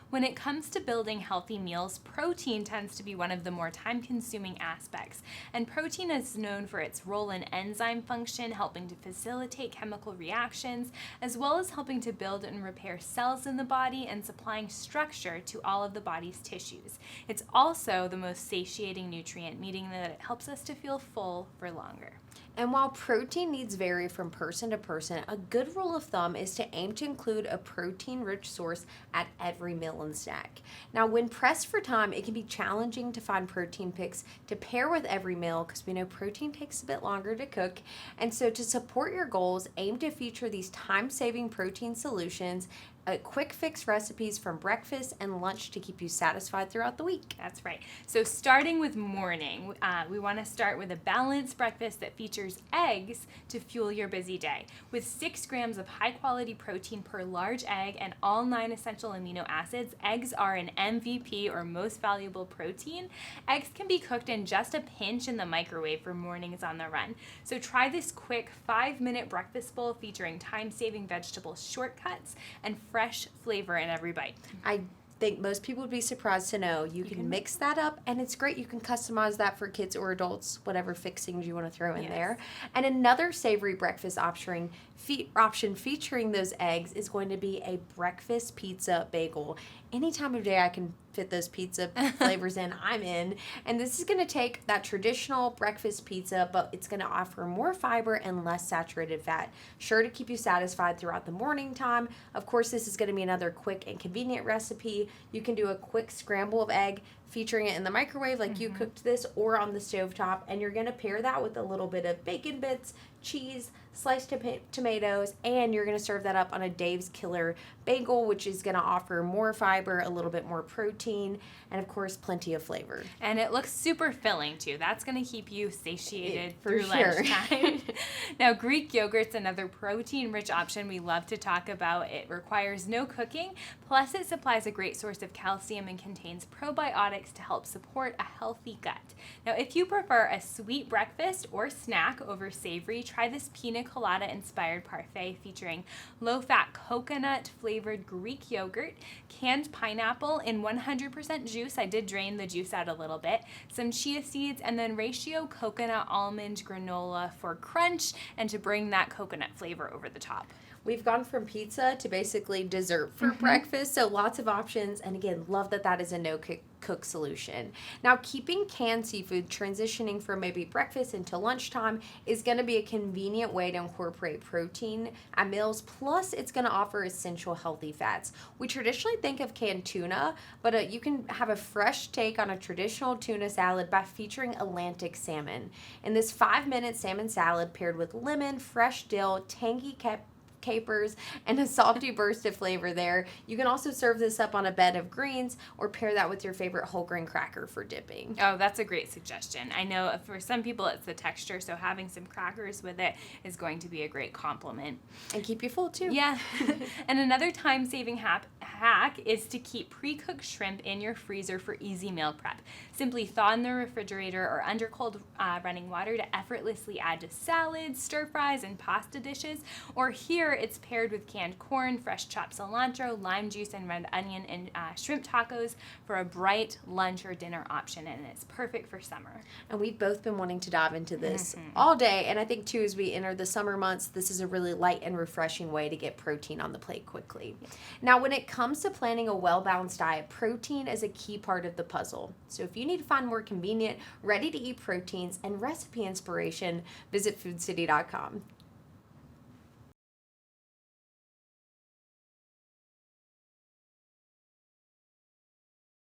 When it comes to building healthy meals, protein tends to be one of the more time-consuming aspects. And protein is known for its role in enzyme function, helping to facilitate chemical reactions, as well as helping to build and repair cells in the body and supplying structure to all of the body's tissues. It's also the most satiating nutrient, meaning that it helps us to feel full for longer. And while protein needs vary from person to person, a good rule of thumb is to aim to include a protein-rich source at every meal and snack. Now, when pressed for time, it can be challenging to find protein picks to pair with every meal because we know protein takes a bit longer to cook. And so to support your goals, aim to feature these time-saving protein solutions, quick fix recipes from breakfast and lunch to keep you satisfied throughout the week. That's right. So starting with morning, we want to start with a balanced breakfast that features eggs to fuel your busy day. With 6 grams of high-quality protein per large egg and all 9 essential amino acids, eggs are an MVP, or most valuable protein. Eggs can be cooked in just a pinch in the microwave for mornings on the run. So try this quick 5-minute breakfast bowl featuring time-saving vegetable shortcuts and fresh flavor in every bite. I think most people would be surprised to know you can mix that up, and it's great. You can customize that for kids or adults, whatever fixings you want to throw in there. And another savory breakfast option featuring those eggs is going to be a breakfast pizza bagel. Any time of day I can fit those pizza flavors in, I'm in. And this is going to take that traditional breakfast pizza, but it's going to offer more fiber and less saturated fat. Sure to keep you satisfied throughout the morning time. Of course, this is going to be another quick and convenient recipe. You can do a quick scramble of egg, featuring it in the microwave like you cooked this, or on the stovetop, and you're going to pair that with a little bit of bacon bits, cheese, sliced tomatoes, and you're going to serve that up on a Dave's Killer bagel, which is going to offer more fiber, a little bit more protein, and of course plenty of flavor. And it looks super filling too. That's going to keep you satiated For through sure. lunchtime. Now, Greek yogurt's another protein-rich option we love to talk about. It requires no cooking, plus it supplies a great source of calcium and contains probiotics to help support a healthy gut. Now, if you prefer a sweet breakfast or snack over savory, try this pina colada inspired parfait featuring low-fat coconut flavored Greek yogurt, canned pineapple in 100% juice. I did drain the juice out a little bit, some chia seeds, and then ratio coconut almond granola for crunch and to bring that coconut flavor over the top. We've gone from pizza to basically dessert for breakfast, so lots of options. And again, love that that is a no-cook solution. Now, keeping canned seafood transitioning from maybe breakfast into lunchtime is going to be a convenient way to incorporate protein at meals, plus it's going to offer essential healthy fats. We traditionally think of canned tuna, but you can have a fresh take on a traditional tuna salad by featuring Atlantic salmon. In this 5-minute salmon salad paired with lemon, fresh dill, tangy capers, and a salty burst of flavor there. You can also serve this up on a bed of greens or pair that with your favorite whole grain cracker for dipping. Oh, that's a great suggestion. I know for some people it's the texture, so having some crackers with it is going to be a great compliment. And keep you full too. Yeah. And another time-saving hack is to keep pre-cooked shrimp in your freezer for easy meal prep. Simply thaw in the refrigerator or under cold running water to effortlessly add to salads, stir fries, and pasta dishes. Or here it's paired with canned corn, fresh chopped cilantro, lime juice, and red onion and shrimp tacos for a bright lunch or dinner option, and it's perfect for summer. And we've both been wanting to dive into this all day, and I think too as we enter the summer months, this is a really light and refreshing way to get protein on the plate quickly. Now, when it comes to planning a well-balanced diet, protein is a key part of the puzzle. So if you need to find more convenient, ready-to-eat proteins and recipe inspiration, visit foodcity.com.